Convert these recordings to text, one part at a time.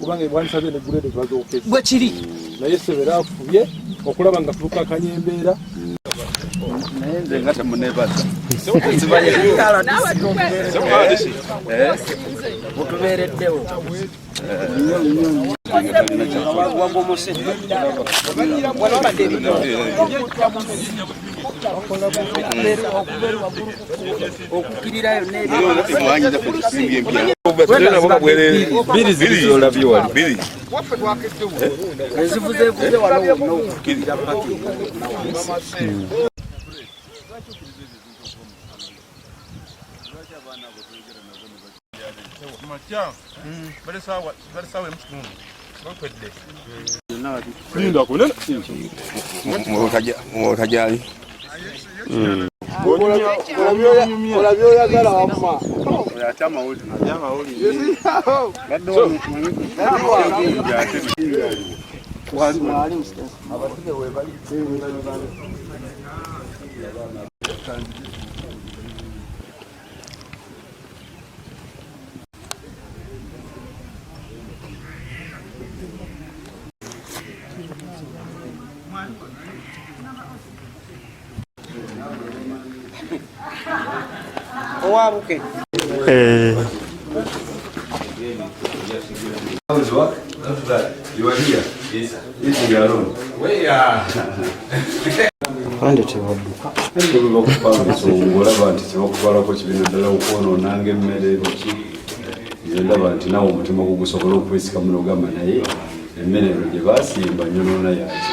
kubanga ebwanisabye ne gulede tubazokeza bwe kiri naye Ssebera afubye okulaba nga tulukakanya embeera naye nze nga temuneebaza mutubeereddewo okukirirayo ezivuzevuze wano okukirira paki Mutajali. olabye oyagala wamma owabuke You are here? Yes, sir. Eating alone? Where are Pande tebabuka. olaba nti tebakubalako kibiina ddala okwonoonanga emmere ki ndaba nti nawe omutima gugusobola okwesika muno ogamba naye emmere eno gye baasimba nyonoona yaki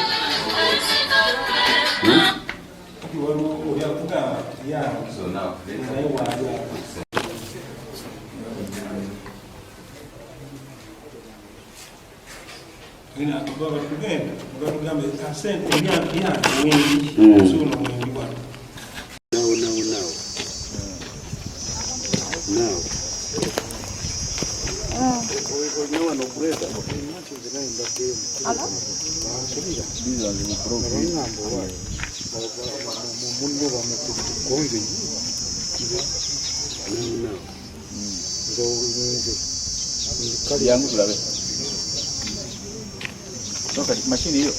mashini hiyo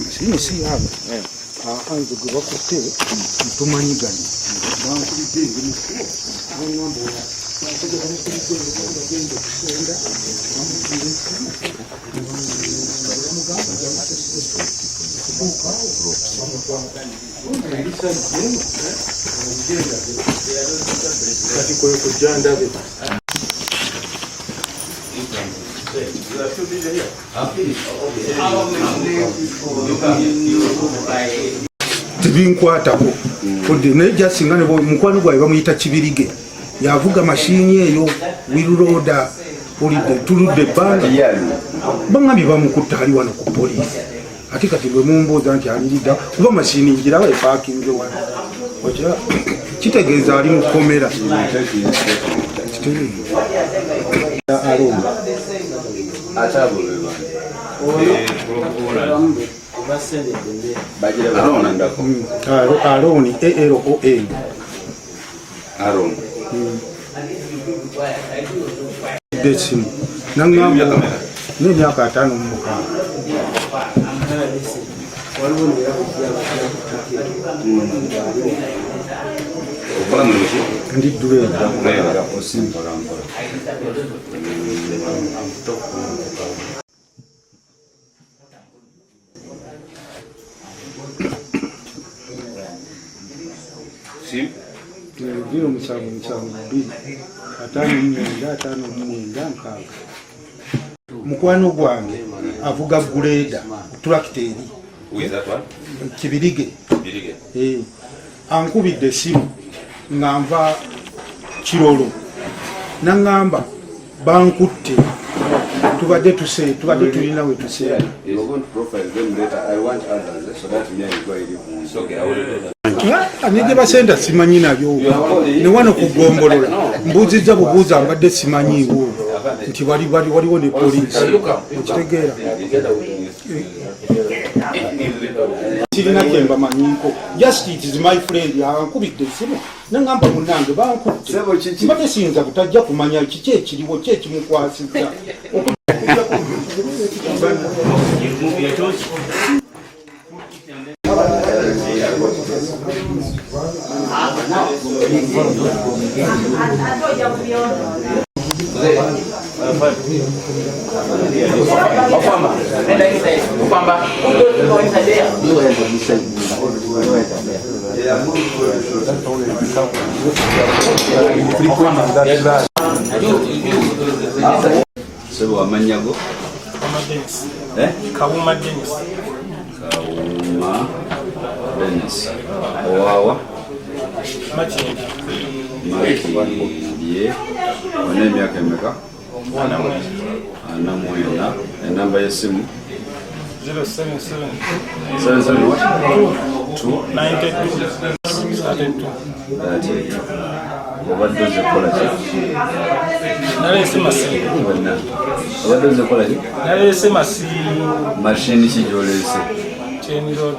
mashini si hapo anze kubakutte tumanyiganye bankubidde ng'ambo tibinkwatako odde naye jasinga ne mukwano gwawe bamuyita Kibirige yavuga mashini eyo wiruroda olidde tuludde ebbanga bangambye bamukutta ali wano ku poliisi ate kati bwe mumbuuza nti aliridda kuba mashini njirawo epaakinze wano okira kitegeeza ali mu kkomera Aroni ALON Aaron desimu nangamba n'emyaka 5 mu mukaaga ndi durenda osimpola mpola Dino musango 2 5 mukwano gwange avuga guleda trakiteri Kibirige ankubidde essimu ng'anva Kirolo nangamba bankutte tubadde tulina we tuseera nige basenda simanyi nabyo ne wano kugombolola mbuuzizza bubuuza mbadde simanyiiwo nti waliwo ne poliisi okitegeera kirina kyemba manyiko just it is my friend ankubidde essimu nangamba munange bankutte mbadde siyinza butajja kumanya kiki ekiriwo ki ekimukwasizza okujja Sebo amanyago Kawuma Dennis. Kawuma Dennis. Owawa Machindi. Makindye. Wane emyaka emeka? Ana mwenda. Enamba y'essimu 077 obadde ozekola ki? Naleese masimu. Obadde ozekola ki? Naleese masimu. Mashini ki gy'oleese? Chain road.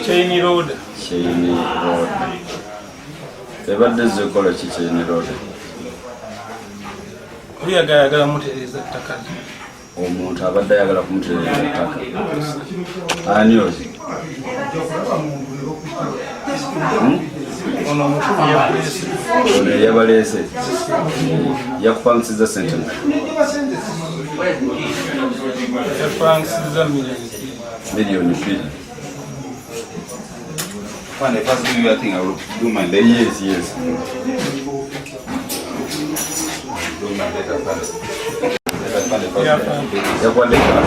Chain road. Ebadde zekola ki chain road? Oli ayagala mutereeza ttaka. Omuntu abadde ayagala kumutereeza ttaka. Ani ozi? Ono omukulu yakuleese. Ono yabaleese. Yakupangisiza ssente mmeka? Yapangisiza Million 2. When I first do your thing, I will do my leg. Yes. Do my leg first. Yakwandika.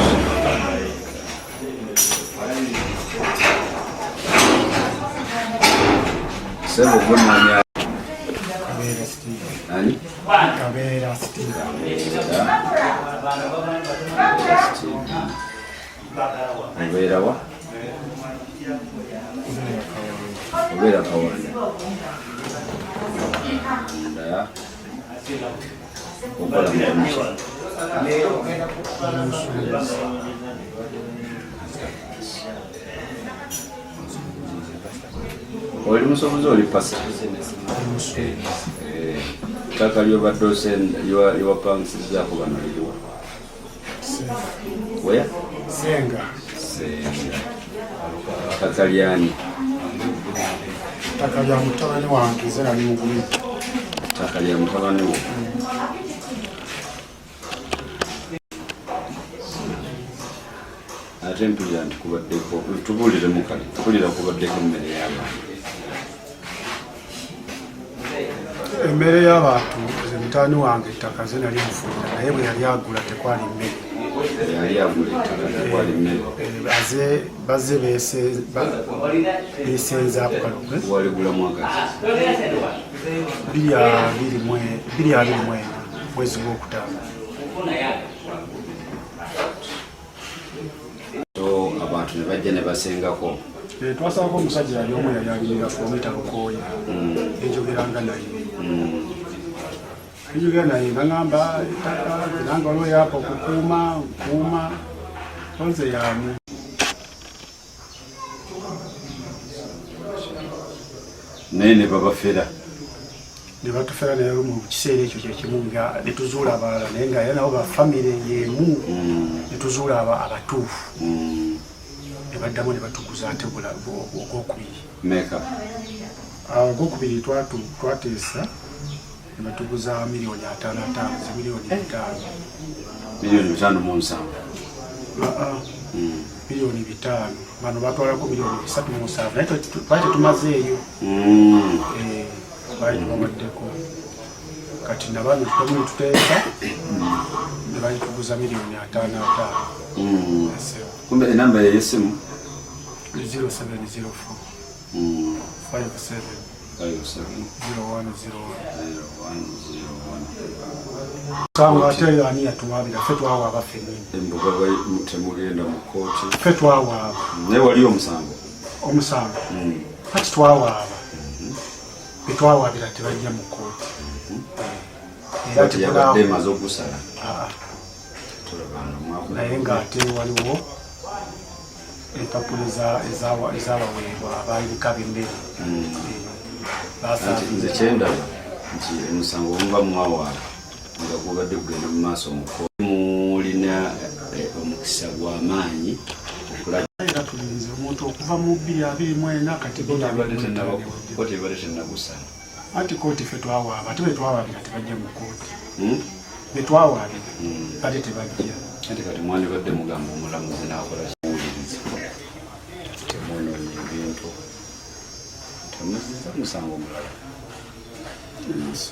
Sebo gwemanya. Ani? Kabera Steve. Obeera wa? Obeera Kawanda. Nda okola mukomisa. Oli musobozi oli pasa. Ttaka lyobadde lyewapangisizaako bano liriwa? Where? Senga. Ttaka lyani? Ttaka lya mutabani wange nze nali mugulu. Ttaka lya mutabani wo. Ate mpulira nti kubaddeko, tubuuliremu kale, mpulira kubaddeko emmere y'abantu. Emmere y'abantu nze mutabani wange ettaka ze nali mufunira naye bwe yali agula tekwali mmere. Yali agula ettaka tekwali mmere. Bazze beesenzaako kale. Waligula mwaka ki? 2024 mwezi gw'okutaano. So abantu ne bajja ne basengako. Twasabako omusajja yali omu yali alimira kilomita lukooya enjogeranga naye enjogera naye naŋŋamba ettaka nange waliwo yapa okukuuma nze yamu naye ne babafera ne batufera naye mu kiseera ekyo kyekimu nga ne tuzuula abalala naye nga nabo bafamire yemu ne tuzuula abatuufu ne baddamu ne batuguza ate ogwokubiri. meka Ogwokubiri twateesa ne batuguza $5,500 milioni 5.7. Milioni 5 bano batwalako milioni 3.7 naye twali tetumazeeyo baali tubawaddeko kati nabano tukamu tuteeka ne bali tuguza milioni 5.5. Kumbe enamba y'essimu 0704 57 0101 Kanga ate ani yatuwaabira ffe twawaaba ffennyini. Embuga temugenda mu kkooti. Ffe twawaaba. Naye wali omusango? Omusango. Kati twawaaba. Be twawaabira tebajja mu kkooti. Kkooti yabadde emaze okusala. Naye ng'ate waliwo empapula ezabaweebwa abaayika b'emmere. Nze kyendaba nti omusango omuva mwawaaba nga gubadde kugenda mu maaso mulina omukisa gw'amaanyi okulaba tulinze omuntu okuva mu 2024 kati kooti ebadde tennagusana ati kooti ffe twawaaba ate betwawaabira tebajja mu kooti betwawaabira ate tebajja ate kati mwandibadde mugamba omulamuzi n'akola kiwuliriza temwonoonye ebintu temuziza musango mulala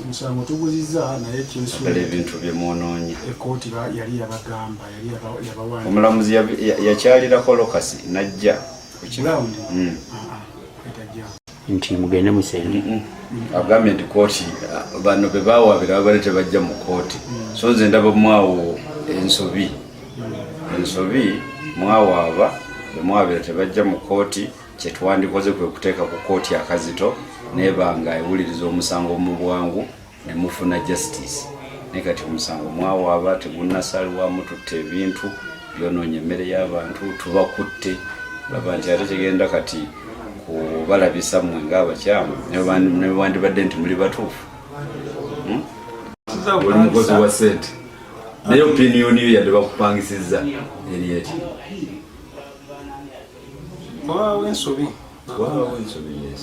omusango tuguzizza naye ddala ebintu bye mwonoonye ekooti yali yabagamba yali yabawaana omulamuzi yakyalirako lokasi najja ekiraundi etajja nti mugende musenge agambye nti kooti bano be bawaabira babale tebajja mu kooti so nze ndaba mwawo ensobi mwawaaba bemwawabira tebajja mu kooti kyetwandikoze kwe kuteeka ku kooti akazito nebanga ewuliriza omusango mu bwangu nemufuna justice naye kati omusango mwawaaba tegunnasalwamu tutte ebintu byonoonye emmere y'abantu tubakutte laba nti ate kigenda kati kubalabisa mmwe ng'abakyamu ne wandibadde nti muli batuufu oli mukozi wa ssente naye opiniyoni yo yadde bakupangisizza eri eti waawo ensobi yes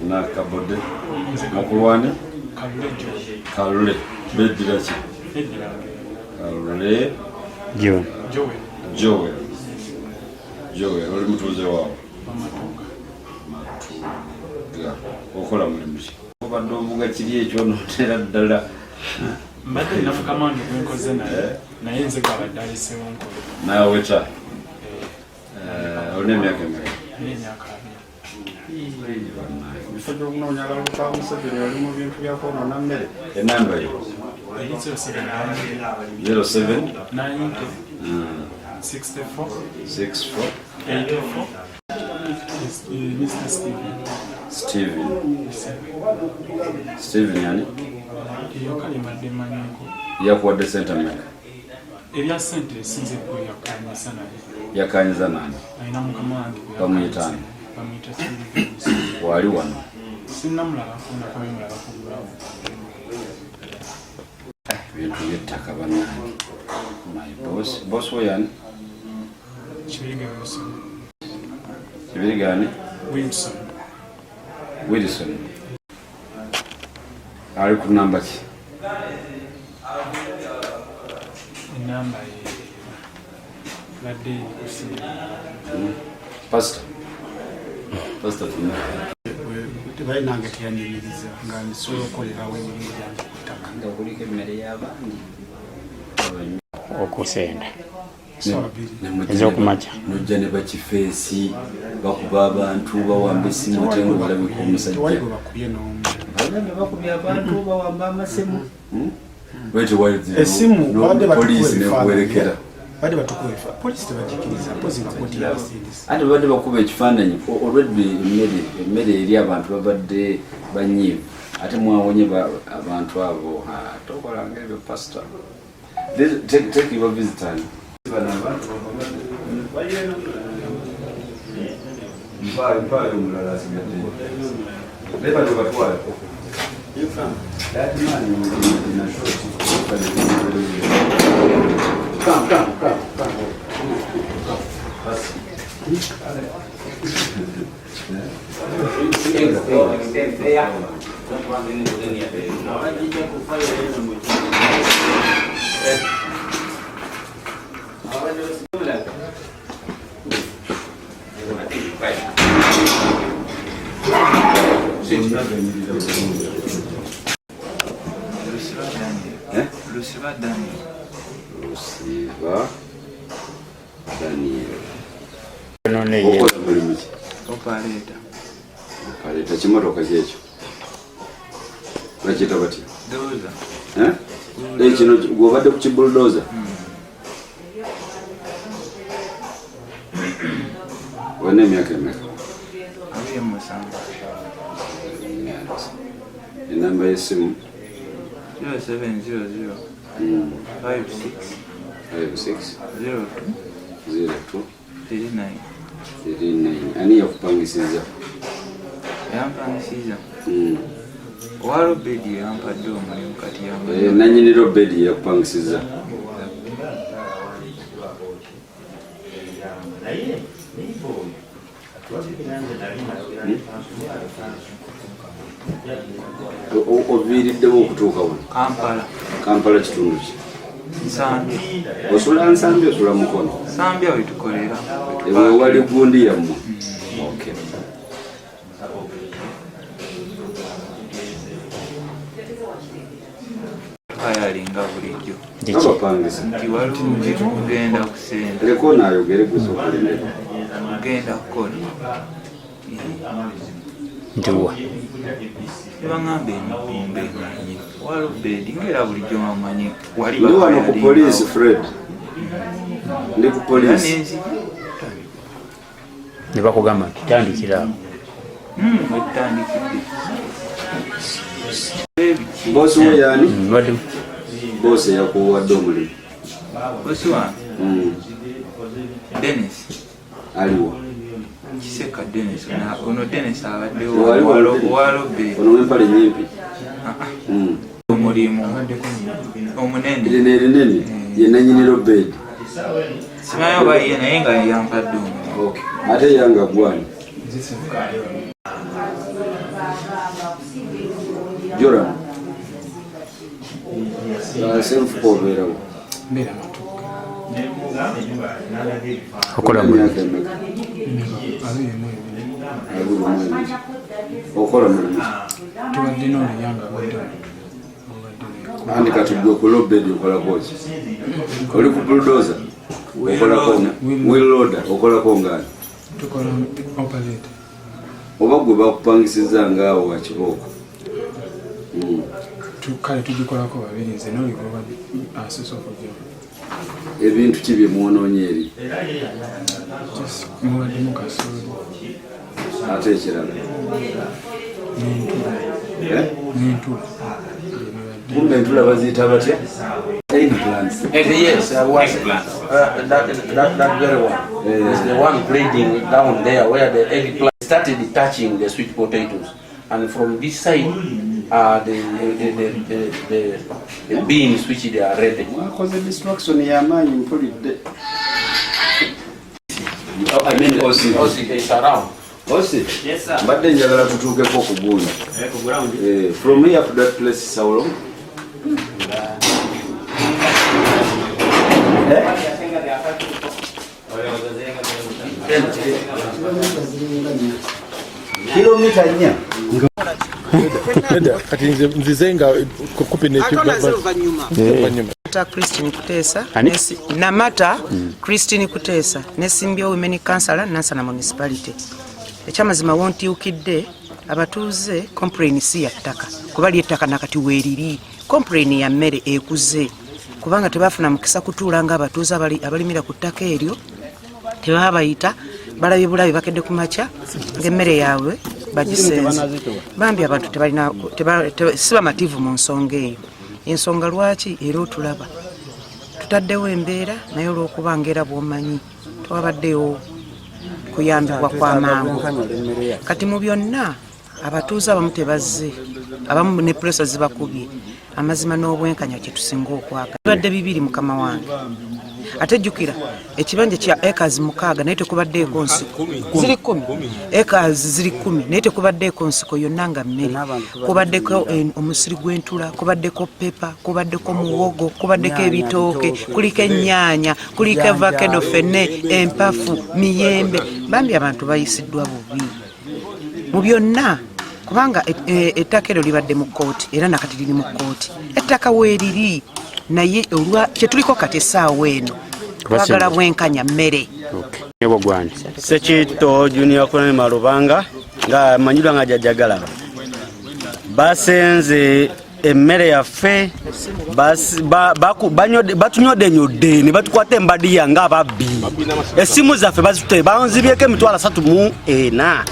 nakabode mukulwane kalule beddira ki kalule jowe oli mutuuze waawo matuga okola mulimu ki obadde ovuga kiri ekyonootera ddala mbadde nafukamange gwenkoze naye nze gabadde alesewo nkola naaweta olina emyaka emeka n'emyaka ebifo by'okunoonya akalulu ka Museveni oli mu bintu bya kwonoona mmere enamba yo 07 64 Steven yani yakuwadde sente mmeka ebya sente sinze yakanyisa naye yakanyiza nani alina mukama wange bamuyitaani bamuyita wali wano sinnamulaba funakamemulaba kugulawo bintu byettaka bannange my boss weyani kibirigani Wilson ali ku namba ki enamba badde pastor tebalinange teyaniriza nga nsobola okukolerawo emirimu gyange ku ttaka nga kuliko emmere y'abandi okusenda ez'okumakya ez'okumakya nojja ne bakifeesi bakuba abantu bawamba essimu ate nga olabika omusajja tewali bwe bakubye n'omu balina bakubye abantu bawamba amasemu essimu badde poliisi nekuwerekera badde batukuwefa poliisi tebagikiriza mpozi nga kooti yabasindisa ate babadde bakuba ekifaananyi olwedde emmere eri abantu babadde banyiivu ate mwawonye abantu abo tokolanga ebyo pasita tekiba visitani mpaayo omulala asigadde leba tebatwale Lusiba Daniel. Okola mulimu ki? Operator. Kimotoka kyekyo bakiyita batya? Doza. Kino gw'obadde ku kibuldoza? Olina emyaka emeka? 27. Enamba y'essimu? 0700 56 02 39. Ani yakupangisiza? Yampangisiza. Waliwo bedi yampadde omulimu kati nannyini robedi yakupangisiza? Oviiriddewo okutuuka wano? Kampala kitundu ki? Nsambya. Osula Nsambya osula Mukono? Nsambya we tukolera. Ewe wali gundi yammwe? Okay. Ayalinga bulijjo. Abapangisa? Tiwalungi kugenda kusenda. Leko naayogere gusa okulimera. Kugenda kukola. Ntuwa. Tebaŋŋamba emikumbe emanyi. Walubedi ngera bulijjo bamanyi. Wali Ndi wano ku poliisi Fred. Ndi ku poliisi. Ne bakugamba tutandikira awo. Wetutandikidde. Bosi we yaani? Wadde Bosi yakuwadde omulimu. Bosi wange. Dennis. Aliwa. Kiseka Dennis. Ono Dennis abaddewo owalobe. Ono w'empale nnyimpi. Omulimu omunene. Erino erinene ye nannyini Robedi. Simanyi oba ye naye nga yampadde omulimu. Ate yanga gwani. Joram. Senfuka obeerawo. Mbeera matuuka. okola mulimu. Okola mulimu. Tubadde n'oluyanga Andi kati gwe ku Robedi okola kozi. Oli ku bulldozer okolako wheel loader okolako ngaani. tukola operator. Oba gwe bakupangisizza ngaawo wa kibooko. Kale tugikolako babiri nze n'oligoba asosofogyo. Ebintu ki bye mwonoonye eri? Mubaddemu kasooli. Ate ekirala. N'entula. Kumbe entula baziyita batya? Eggplants. Yes, was that very one. It's the one bleeding down there where the eggplant started touching the sweet potatoes, and from this side the beans which they are ready. Because the destruction yamaanyi mpulidde. I mean, also it's around. Osi? Yes, sir. Mbadde njagala tutuukeko ku gundi. Ku ground. From here to that place is how long? Kilomita 4. Kati nzize nga kukupe Namata Christine Kuteesa Namata Christine Kuteesa ne Simbyo Women Council Nansana Municipality. Ekyamazima wontiukidde abatuuze complain si ya ttaka kuba ly'ettaka nakati weeriri complain ya mmere ekuze kubanga tebafuna mukisa kutuula nga abatuuze abalimira ku ttaka eryo tebabayita balabye bulabi bakedde ku makya ng'emmere yaabwe bagisenze bambi abantu tebalina si bamativu mu nsonga eyo. Ensonga lwaki era otulaba tutaddewo embeera naye olw'okuba ng'era bw'omanyi twabaddeyo kuyambibwa kw'amangu kati mu byonna abatuuze abamu tebazze abamu ne presa zibakubye amazima n'obwenkanya kye tusinga okwagala badde bibiri mukama wange ate jjukira ekibanja kya acres 6 naye tekubaddeeko nsiko ziri 10 acres ziri 10 naye tekubaddeeko nsiko yonna nga mmere kubaddeko omusiri gw'entula kubaddeko pepa kubaddeko muwogo kubaddeko ebitooke kuliko ennyaanya kuliko avocado fene empafu miyembe bambi abantu bayisiddwa bubi mu byonna kubanga ettaka eryo libadde mu kkooti era nakati liri mu kkooti ettaka weeriri naye olwa kyetuliko kati essaawa eno twagala bwenkanya mmere. Sekito Junior Colonel Malubanga nga manyirwa nga jajagala basenze emmere yaffe batunyodde ne batukwata embadiya nga ababbi essimu zaffe bazitute banzibyeko emitwalo 34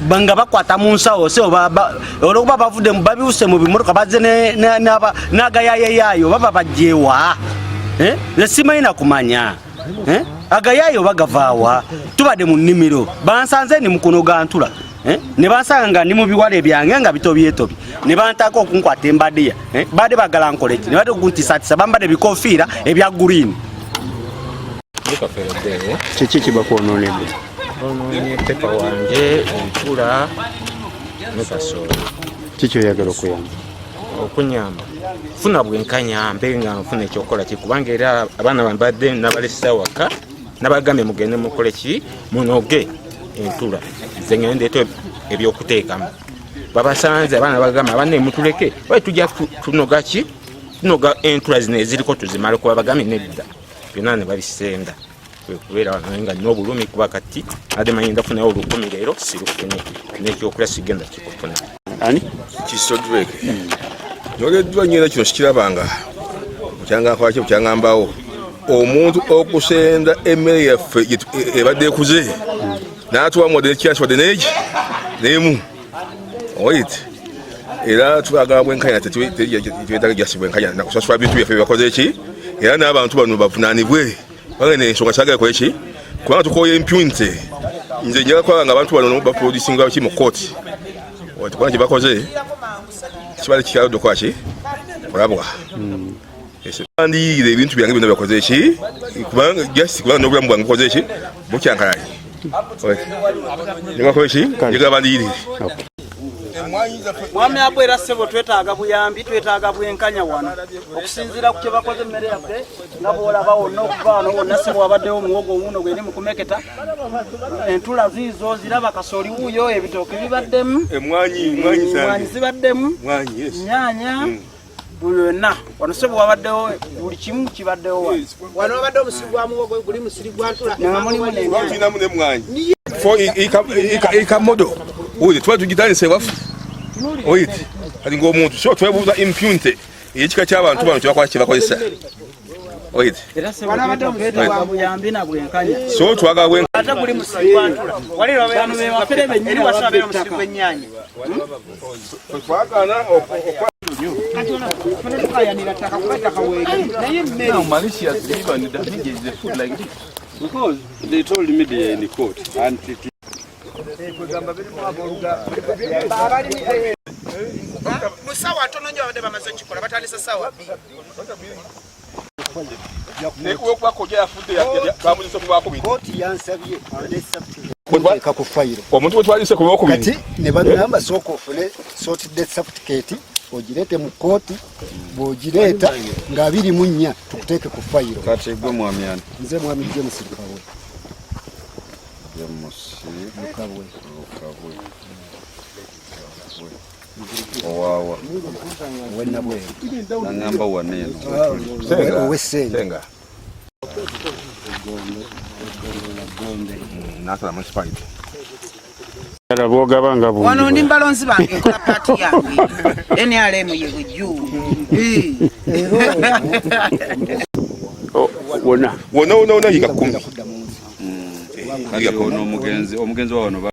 banga bakwata mu nsawo se olwokuba bavudde babiwuse mu bimotoka bazze n'agayayayayo baba bajjewa esimanyi nakumanya agayayo bagavaawa tubadde mu nnimiro bansanze ni mukono ga ntula ne bansanga nga ndi mu biwale byange nga bitobyetobye ne bantaka okunkwata embadiya badde bagala nkoleki ne badde okuntiisatiisa bambadde ebikofiira ebya gurini Lukaferedde. Kiki kibakoononedde? Onoonye pepa wange, entula ne kasooli. Kiki oyagala okuyamba? Okunyamba. Funa bwenkanya mbe nga nfuna ekyokola kubanga era abaana bambadde nabalesa waka nabagambe mugende mukole ki munoge entula. Nze ngende ndeeta ebyokuteekamu. Babasanze abaana bagamba abanne mutuleke bwe tujja tunoga ki tunoga entula zino eziriko tuzimala kuba bagambe nedda byonna ne babisenda kubeera nga n'obulumi kuba kati ate manyi ndafunayo olukumi leero sirufunye n'ekyokulya sigenda kikufuna. Ani? Kisodreke. Nogeddwa nnyo kino kikirabanga bukyanga kwaki bukyangambaawo omuntu okusenda emmere yaffe ebadde ekuze n'atuwa modde nekyasi wadde neegi n'emu oyite era twagala bwenkanya tetwetaaga gyasi bwenkanya nakusasula bintu byaffe byebakoze eki era n'abantu bano bavunaanibwe bagenda ensonga kyagala kweki kubanga tukoye impunity nze njaga kwaba nga abantu bano baproducinga ki mu kooti kubanga kyebakoze kibale kikaludde kwaki kulabwa andiire ebintu byange byonna byakoze eki kubanga just kubanga n'obulamu bwange bukoze eki bukyankalali njaga kweki njagala bandiirire. Mwami apo era sebo twetaaga buyambi twetaaga bwenkanya wano okusinziira ku kye bakoze emmere yaffe nga bw'olaba wonna okuva wano wonna sebo wabaddewo omuwogo wuuno gweri mu kumeketa entula ziizo ziraba kasooli wuuyo ebitooke bibaddemu emwanyi zibaddemu nyaanya byonna wano sebo wabaddewo buli kimu kibaddewo wano wabadde omusiri gwa muwogo guli musiri gwa ntula mulimu n'emwanyi ikamodo oyo tuba tugitandise waffe oyite kati ng'omuntu so twebuuza impunity ey'ekika ky'abantu bano kyebakola kyebakozesa oyite so twagala ate guli musiri gwa ntula waliwano bebafere bennyini wasabeera omusiri gw'ennyaanya twagana because they told me they in the court and musawa ntono nnyo abadde bamaze kikola batandisa sawa omuntu wetwalise ku lwokubiri kati ne bagamba sooka ofune sorted certificate ogirete mu kooti bw'ogireeta nga 24 tukuteeke ku fayiro. Kati gwe mwami ani? Nze mwami James Lukabwe. Lukabwe. Owawa. Wenna bwe. Nangamba waneno. Senga. Nasala municipality. Wano ndi mbalonzi bange nkola paati yange NRM ye bujju wona yiga 10 omugenzi wa wano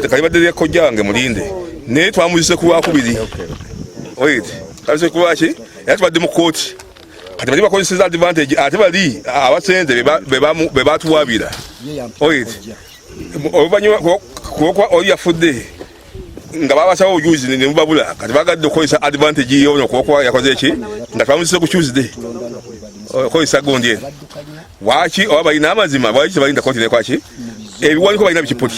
kalibadde lyekko jange mulinde naye twamuzise ku lwakubiri oyite kalise kubaki era tubadde mu kooti kati bali bakozeseza advantage ate bali abasente be batuwabira oyite oluvannyuma kuba oli yafudde nga babasawo ojuzi ne mubabula kati bagadde okukozesa advantage yono kuba yakoze eki nga twamuzise ku Tuesday okozesa gundi eno waki oba balina amazima lwaki tebalinda kooti nekwaki ebiwandiiko balina bikipuli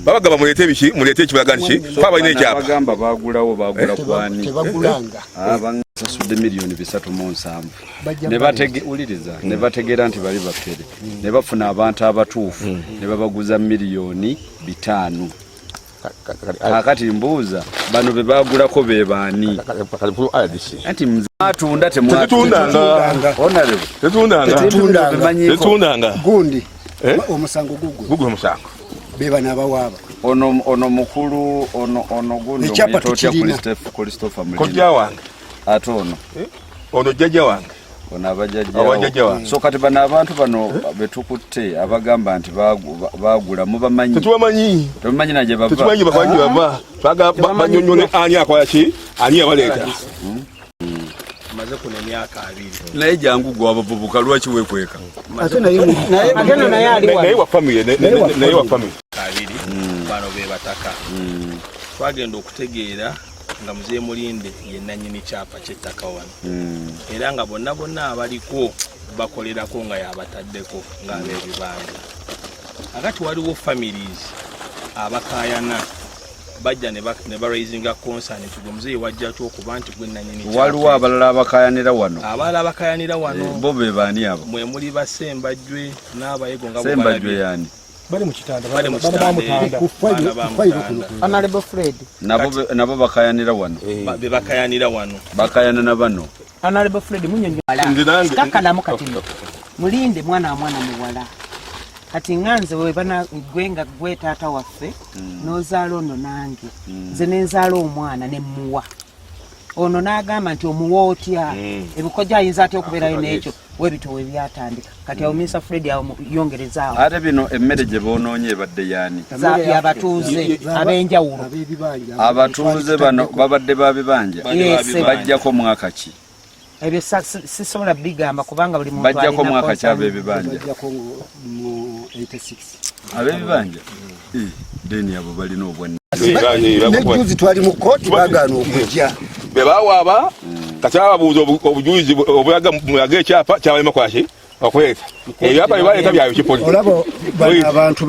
babagamba muleete ebiki muleete ekibalaga nti kuba balina ekyapa bagamba bagulawo bagula kwani basasudde miliyoni 307 ne bategeera nti bali bafere ne bafuna abantu abatuufu ne babaguza miliyoni 5 kakati mbuuza bano be bagulako be baani anti atunda tetundanga gundi omusango gugwe omusango beba nabawaaba ono mukulu ono gundi omuyitotya Christopher Mulima kojja wange ate ono jjajja wange ono abajjajjawo so kati bano abantu bano betukutte abagamba nti bagula mubamanyi tetubamanyi naje bava banyonyole ani akola ki ani yabaleeta maze kuna myaka 2 naye jangu gwa abavubuka lwaki wekweka ate naye wa family naye wa family 2 bano be bataka twagenda okutegeera nga Mzee Mulinde ye nannyini kyapa ky'ettaka wano era nga bonna abaliko bakolerako nga yabataddeko ng'ab'ebibanja. Akati waliwo families abakayana bajja ne baraisinga concern tugomuzeyi wajjako okuba nti gwe nanyini waliwo abalala abakayanira wano bo be baani abo mwe muli basembajjwe n'abayego nga sembajjwe yani bali mu kitanda Honorable Fred nabo bakayanira wano be bakayanira wano bakayana na bano Honorable Fred munyonyo kakalamu kati mulinde mwana wa mwana muwala kati nganze we bana gwenga gwe taata waffe nozaala ono nange nze nenzaala omwana ne muwa ono n'agamba nti omuwa otya ebikojja ayinza atya okubeerayo n'ekyo webitowe byatandika kati awo Mr. Fred awo yongerezaawo ate bino emmere gye boonoonye ebadde yaani yabatuuze ab'enjawulo abatuuze bano babadde ba bibanja bajjako mwaka ki ebyo sisobola bigamba kubanga buli muntu bajjako mwaka ki ab'ebibanja ab'ebibanja deni abo balina obwana nejuzi twali mu kooti bagaana okujja be bawaaba kati ababuuza obujulizi obulaga ekyapa kyabalema kwaki okweta ebyapa bye baleeta byayo kipoli olaba abantu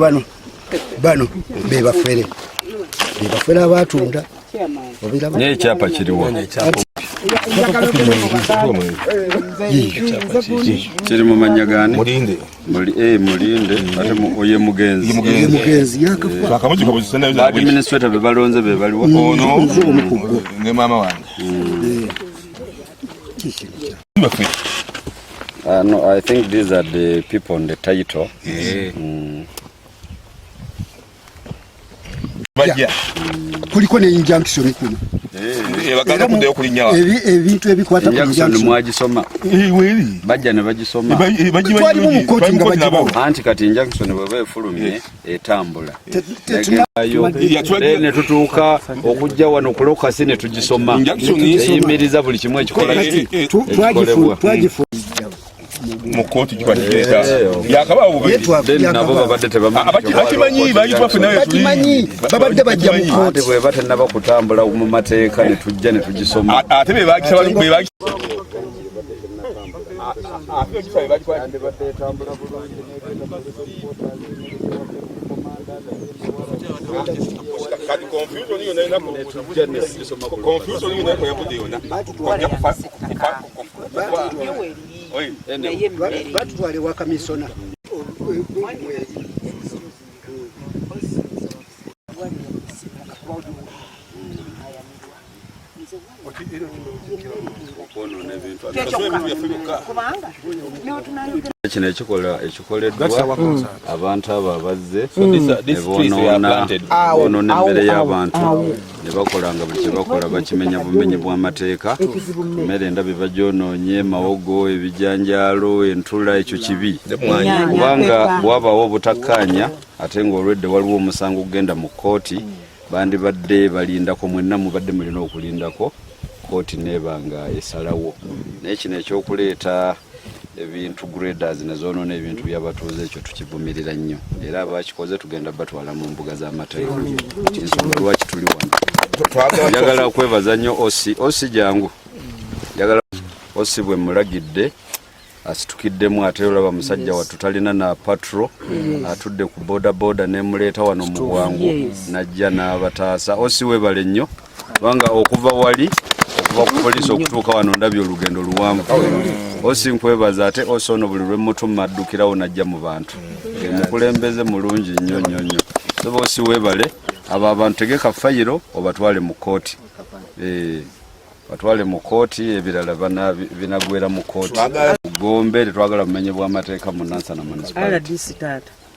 bano bebafere abatunda n'ekyapa kiriwo kiri mu manya gani mulinde ate oye mugenzi yakafa administrator be balonze be baliwo ono ne mama wange no, I think these are the people on the title. kuliko ne injunction kuno baganda kudeyo kulinya ebintu ebikwata ku injunction mwagisoma bajja ne bagisoma twali mu kooti nga bagibawo anti kati injunction bwe efulumye etambula ne tutuuka okujja wano okulokasi ne tugisoma eyimiriza buli kimu ekikola mu kooti kikwatikeeta yakaba nabo babadde tebamanyi bagitwafe nawe babadde bajja mu kooti bwe batannaba kutambula mu mateeka ne tujja ne tugisoma ate bebakisaba kati confusion hiyo naenda confusion hiyo naenda yabude yona batutwale wa kamisona kino ekikoleddwa abantu abo abazze bonoona emmere y'abantu ne bakola nga buli kyebakola bakimenya bumenyi bw'amateeka emmere endabye bagyonoonye mawogo ebijanjaalo entula ekyo kibi kubanga bwabaawo obutakkaanya ate ng'olwedde waliwo omusango okugenda mu kooti bandibadde balindako mwenna mubadde mulina okulindako kooti neebanga esalawo naye kino ekyokuleeta ebintu graders nezonoona ebintu byabatuuze ekyo tukivumirira nnyo era abakikoze tugenda batwala mu mbuga z'amateeka ensonga lwaki tuli wano njagala kwebaza nnyo osi jangu njagala osi bwe mulagidde asitukiddemu ate olaba musajja wattu talina na patro atudde ku bodaboda nemuleeta wano mu bwangu najja n'abataasa osi webale nnyo kubanga okuva wali okuva ku poliisi okutuuka wano ndabye olugendo luwanvu osi nkwebaza ate osi ono buli lwemmutuma addukirawo najja mu bantu mukulembeze mulungi nnyo nnyo nnyo soba osi webale abo abantu tegeka fayiro obatwale mu kooti batwale mu kooti ebirala binagwera mu kooti gombe tetwagala bumenye bw'amateeka mu Nansana municipality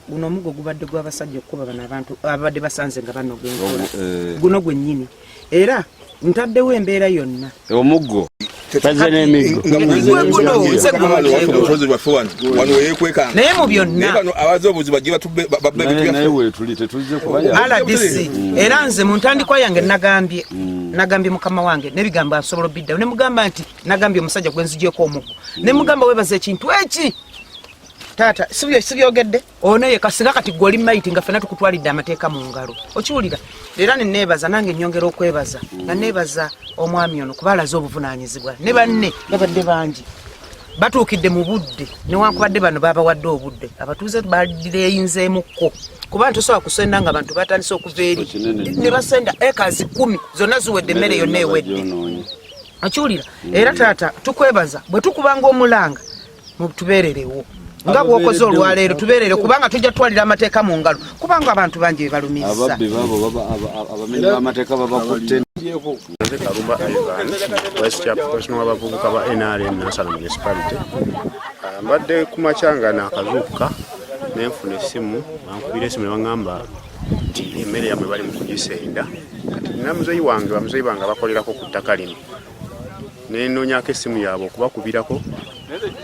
guno omugo gubadde gw'abasajja okukuba bano abantu abadde basanze nga banoga enkola guno gwennyini era ntaddewo embeera yonna omuggo naye mu byonna RDC era nze mu ntandikwa yange nagambye mukama wange nebigambo asobola biddawo ne mugamba nti nagambye omusajja gwenzijeko omuggo ne mugamba webaza ekintu eki tata sibyogedde ono ye kasinga kati gwoli maiti nga fena tukutwalidde amateeka mu ngalo okiwulira era neneebaza nange nnyongera okwebaza nga neebaza omwami ono kuba alaze obuvunaanyizibwa ne banne babadde bangi batuukidde mu budde newankubadde bano babawadde obudde abatuuze baleyinzeemukko kuba ntosobola kusenda nga abantu batandise okuva eri ne basenda ekazi 10 zonna ziwedde emmere yonna ewedde okiwulira era taata tukwebaza bwe tukubanga omulanga mutubeererewo nga bwokoze olwaleero tubeerere kubanga tujja twalira amateeka mu ngalo kubanga abantu bangi bebalumiriza ababbi babo abamenyi b'amateeka babakutte Kalumba Ivan, Vice Chairperson w'abavubuka ba NRM Nansana Municipality. Mbadde kumachanga n'akazuukuka nenfuna essimu bankubira essimu ne baŋŋamba nti emmere yammwe bali mu kugisenda kati nina muzeeyi wange bamuzeeyi bange abakolerako ku ttaka lino ne nnoonyako essimu yaabwe okubakubirako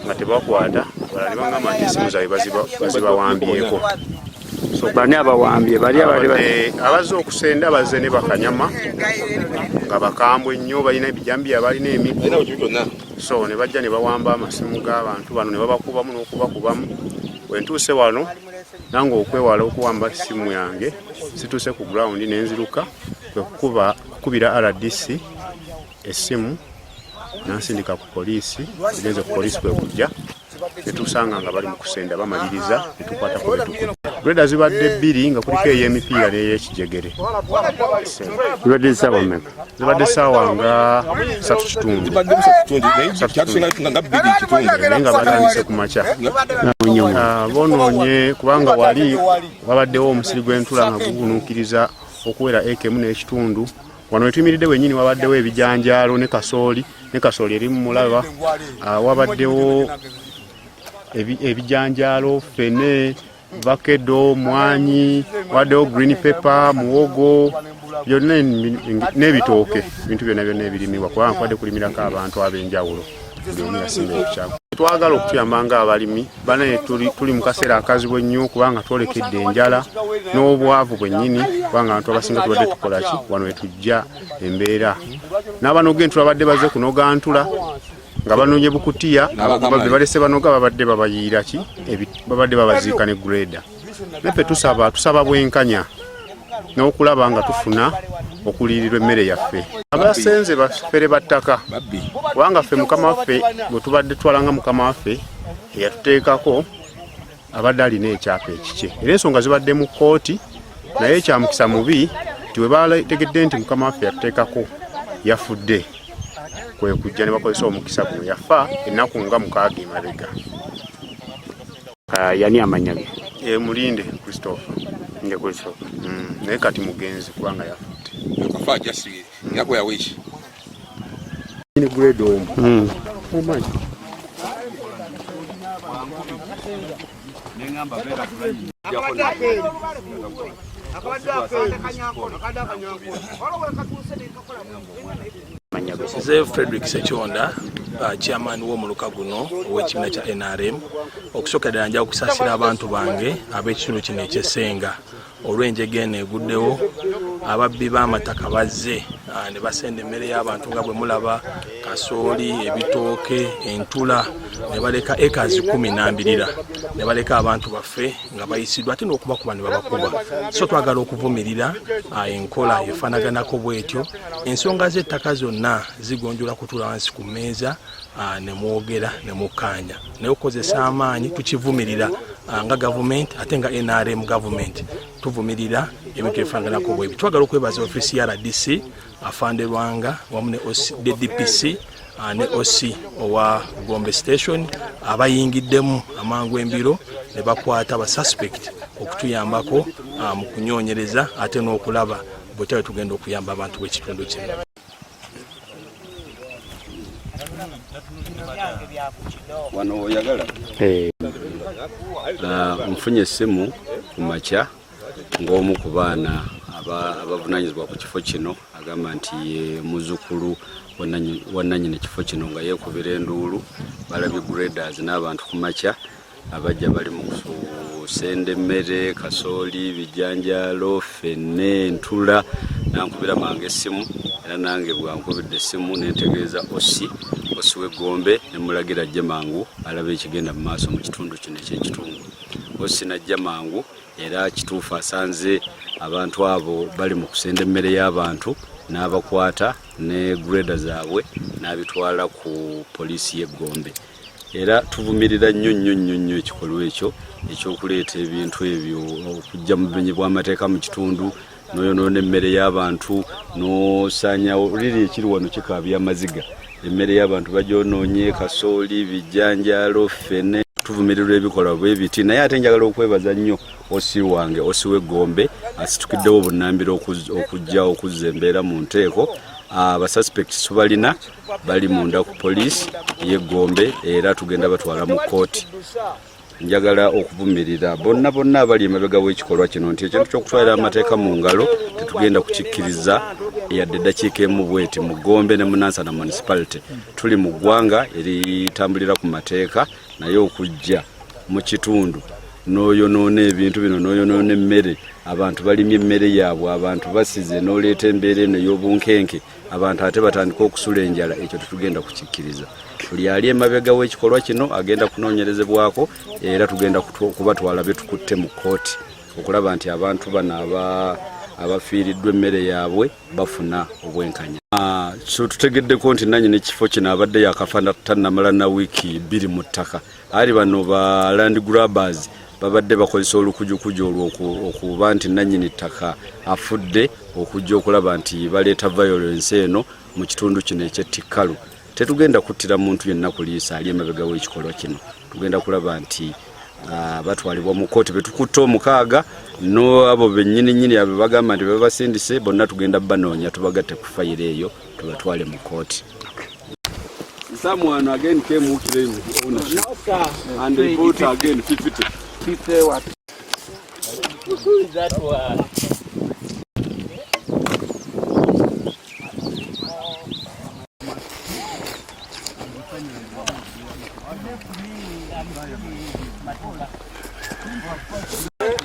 nga tebakwata wala ne baŋŋamba nti essimu zaabwe bazibawambyeko. Bani abawambye bali abazze okusenda bazze ne bakanyama nga bakambwe nnyo balina ebijambiya balina emiggo so ne bajja ne bawamba amasimu g'abantu bano ne babakubamu n'okubakubamu wentuuse wano nange okwewala okuwamba essimu yange situuse ku ground nenziruka kwekukubira RDC essimu nansindika ku poliisi tugenze ku poliisi kwekujja netusanga nga bali mu kusenda bamaliriza netukwata ku betukuba greda zibadde 2 nga kuliko ey'emipiira n'ey'ekijegere zibadde ssaawa nga 3:30 nga batandise ku makya bonoonye kubanga wali wabaddewo omusiri gw'entula nga gugunuukiriza okuwera ekemu n'ekitundu wano wetuyimiridde wennyini wabaddewo ebijanjaalo ne kasooli eri mu mulaba wabaddewo ebijanjaalo fene vakedo mwanyi waddewo green pepper muwogo byonna n'ebitooke ebintu byonna ebirimibwa kubanga kwadde kulimirako abantu ab'enjawulo buli omu yasimba ekikyako twagala okutuyamba nga abalimi banaye tuli mu kaseera akazibu ennyo kubanga twolekedde enjala n'obwavu bwennyini kubanga abantu abasinga tubadde tukola ki wano wetujja embeera n'abanoga entula badde bazze kunoga ntula nga banoonye bukutiya balese banoga babadde babayiira ki babadde babaziika ne greda naffe tusaba bwenkanya n'okulaba nga tufuna okuliyirirwa emmere yaffe abasenze bafere battaka kubanga ffe mukama waffe bwe tubadde twalanga mukama waffe eyatuteekako abadde alina ekyapa ekikye era ensonga zibadde mu kkooti naye ekyamukisa mubi nti we bategedde nti mukama waffe yatuteekako yafudde kwe kujja ne bakozesa omukisa guno yafa ennaku nga 6 emabega. Yani amanya ge mulinde Christopher nge Christopher naye kati mugenzi kubanga yafudde kafa jasi yako ya wishi ni grade omu omanyi nengamba bera Nze Frederick Sechonda, chairman w'omuluka guno ow'ekibiina kya NRM okusookedera nja okusaasira abantu bange ab'ekitundu kino eky'Essenga olw'enjega eno eguddewo ababbi b'amataka bazze ne basenda emmere y'abantu nga bwe mulaba kasooli ebitooke entula ne baleka ekazi 12 ne baleka abantu baffe nga bayisiddwa ate n'okubakuba ne babakuba so twagala okuvumirira enkola efaanaganako bwetyo ensonga z'ettaka zonna zigonjola kutuula wansi ku mmeeza ne mwogera ne mukkaanya naye okukozesa amaanyi tukivumirira nga gavumenti ate nga NRM gavumenti tuvumirira ebintu ebifaanaganako bwebyo twagala okwebaza ofiisi ya RDC afande Lwanga wamu ne DDPC ne OC owa Gombe Station abayingiddemu amangu embiro ne bakwata ba suspect okutuyambako mu kunyoonyereza ate n'okulaba bwetyawe tugenda okuyamba abantu b'ekitundu kino. wano oyagala nfunye essimu ku makya ng'omu ku baana abavunanyizibwa ku kifo kino agamba nti ye muzukulu wannanyini ekifo kino nga yeekubira enduulu balabye graders n'abantu ku makya abajja bali mu kusenda emmere kasooli bijanjaalo fenne entula nankubira mange essimu era nange bwankubidde essimu nentegeeza osi w'Egombe nemulagira ajje mangu alabe ekigenda mu maaso mu kitundu kino ekyekitundu osi najja mangu era kituufu asanze abantu abo bali mu kusenda emmere y'abantu n'abakwata ne greda zaabwe n'abitwala ku poliisi y'Egombe era tuvumirira nnyo ekikolwa ekyo ekyokuleeta ebintu ebyo okujja mu bumenyi bw'amateeka mu kitundu n'oyonoona emmere y'abantu n'osaanya oliri ekiri wano kikaabya amaziga emmere y'abantu bagyonoonye kasooli bijjanjalo ffene tuvumirira ebikolwa bwe biti naye ate njagala okwebaza nnyo osi wange osi w'Egombe asitukiddewo obunnambiro okujja okuzza embeera mu nteeko abasuspects tubalina bali munda ku poliisi y'Egombe era tugenda batwala mu kooti njagala okuvumirira bonna abali emabega w'ekikolwa kino nti ekintu ky'okutwalira amateeka mu ngalo tetugenda kukikkiriza yadde eddakiika emu bweti mu Gombe ne Munansana municipality tuli mu ggwanga eritambulira ku mateeka naye okujja mu kitundu n'oyonoona ebintu bino n'oyonoona emmere abantu balimye emmere yaabwe abantu basize n'oleeta embeera eno ey'obunkenke abantu ate batandika okusula enjala ekyo tetugenda kukikkiriza buli ali emabega w'ekikolwa kino agenda kunoonyerezebwako era tugenda kubatwala betukutte mu kooti okulaba nti abantu bano abafiiriddwa emmere yaabwe bafuna obwenkanya so tutegeddeko nti nannyini ekifo kino abadde yakafana tannamala na wiiki 2 mu ttaka ali bano ba land grabbers babadde bakozesa olukujukuju olwo okuba nti nannyini ttaka afudde okujja okulaba nti baleeta violence eno mu kitundu kino eky'Etikalu tetugenda kuttira muntu yenna kuliisa ali emabega w'ekikolwa kino tugenda kulaba nti batwalibwa mu kooti betukutte 6 n'abo bennyini abo bagamba nti babasindise bonna tugenda banoonya tubagatte ku fayiro eyo tubatwale mu kooti. Someone again came who claimed ownership. No, sir. And they bought again 50. 50 what? Who is that one?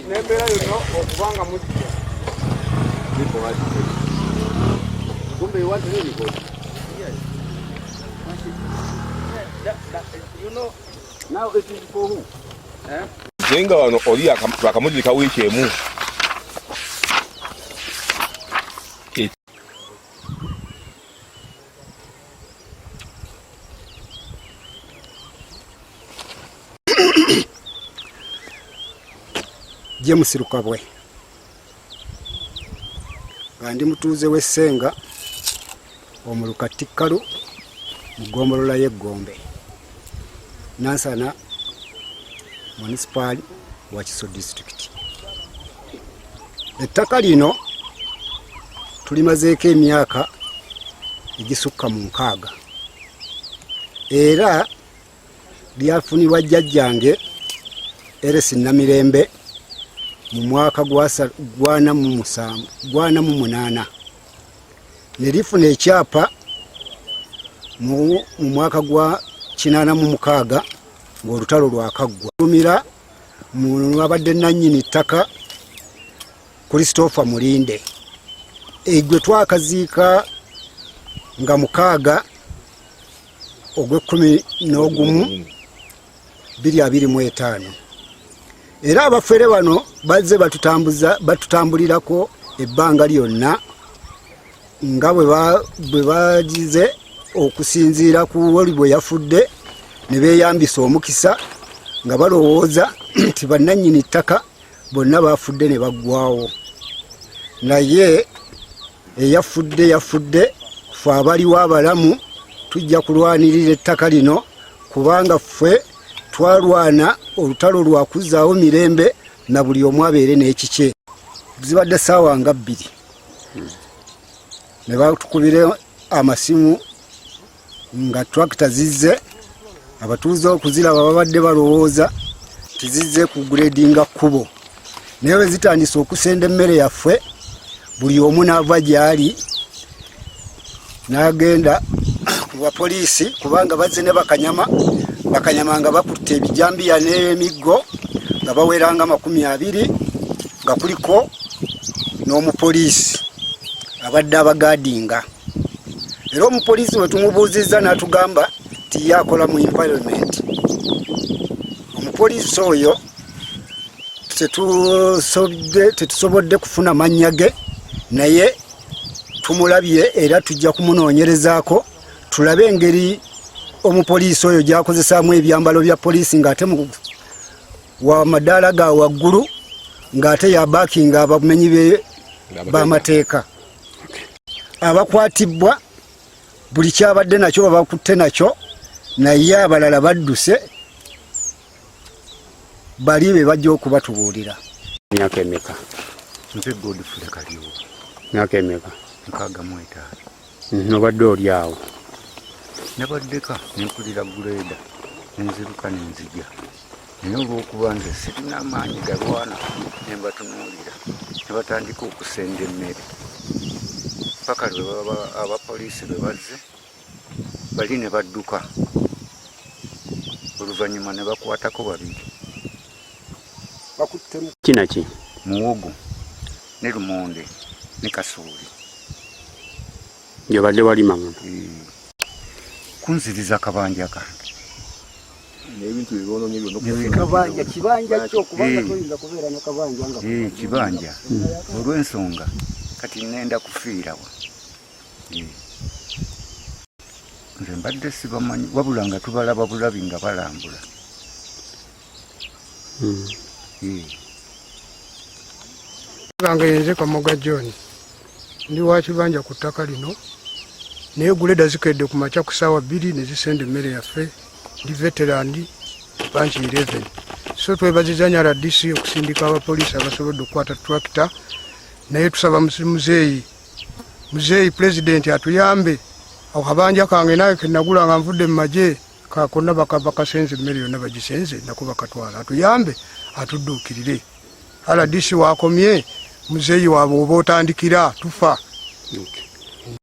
Nembera yuno okubanga mujja. Ndipo wati. Kumbe watu nini kwa? You know, now it is for who? Jenga wano oli akamulika wiiki emu. James Rukabwe kandi mutuuze w'Essenga omuluka Tikalu mugombolola y'Egombe Nansana municipal wa Kiso district. Ettaka lino tulimazeeko emyaka egisukka mu 6 era lyafunibwa jjajjange Eresi Namirembe mu mwaka gwa 48 ne lifuna ekyapa mu mwaka gwa 86 ng'olutalo lwakaggwa. Lumira mu abadde nannyini ttaka Christopher Mulinde egwe twakaziika nga 6 ogw'Ekumi 2025 era abafere bano bazze batutambulirako ebbanga lyonna nga bwe bagize okusinziira ku wali bwe yafudde ne beeyambisa omukisa nga balowooza nti bannannyini ttaka bonna bafudde ne baggwawo naye yafudde ffe abaliwo abalamu tujja kulwanirira ettaka lino kubanga ffe twalwana olutalo lwakuzaawo mirembe na buli omu abeere n'ekikye. Zibadde ssaawa nga 2 ne batukubira amasimu nga tractor zizze abatuuze okuziraba babadde balowooza tizizze ku gradinga kkubo naye bwe zitandise okusenda emmere yaffe buli omu n'ava gy'ali n'agenda ku bapoliisi kubanga bazze ne bakanyama nga bakutte ebijambiya n'emiggo nga baweranga 20 nga kuliko n'omupoliisi abadde abagadinga era omupoliisi we tumubuuzizza n'atugamba ti yakola mu environment. Omupoliisi oyo tetusobodde kufuna mannya ge naye tumulabye era tujja kumunoonyerezaako tulabe engeri omupoliisi oyo gyakozesaamu ebyambalo bya poliisi ng'ate wa madaala ga waggulu ng'ate yabakinga abamenyi b'amateeka abakwatibwa buli kyabadde nakyo babakutte nakyo naye abalala badduse bali be bajja okubatubuulira. Myaka emeka? Nze Godfrey Kaliwo. Myaka emeka? 65. Nobadde oli awo? Nabaddeka nempulira guleda nziruka nenzija naye olwokuba nze sirina amaanyi galwana nembatunuulira ne batandika okusenda emmere paka abapoliisi bwe bazze bali ne badduka oluvannyuma ne bakwatako babiri. Kinaki? Muwogo ne lumonde ne kasuuli. Gyobadde walima muno? Kunziriza kabanja kange. N'ebintu ebibonomye byonna kibanja kyo kubanga toyinza kubeera ne kabanja nga kibanja olw'ensonga kati nenda kufiirawa. Nze mbadde sibamanyi wabula nga tubalaba bulabi nga balambula. Gange yenze Kamoga John ndi wa kibanja ku ttaka lino naye guleda zikedde ku makya ku ssaawa 2 ne zisenda emmere yaffe. Ndi veterani bunch 11 so twebazizanya RDC okusindika abapoliisi abasobodde okukwata tractor naye tusaba muzeeyi president atuyambe awo kabanja kange naye kenagula nga nvudde mu magye kakonna bakasenze emmere yonna bagisenze nako bakatwala atuyambe atudduukirire. RDC wakomye muzeeyi waabwe oba otandikira tufa.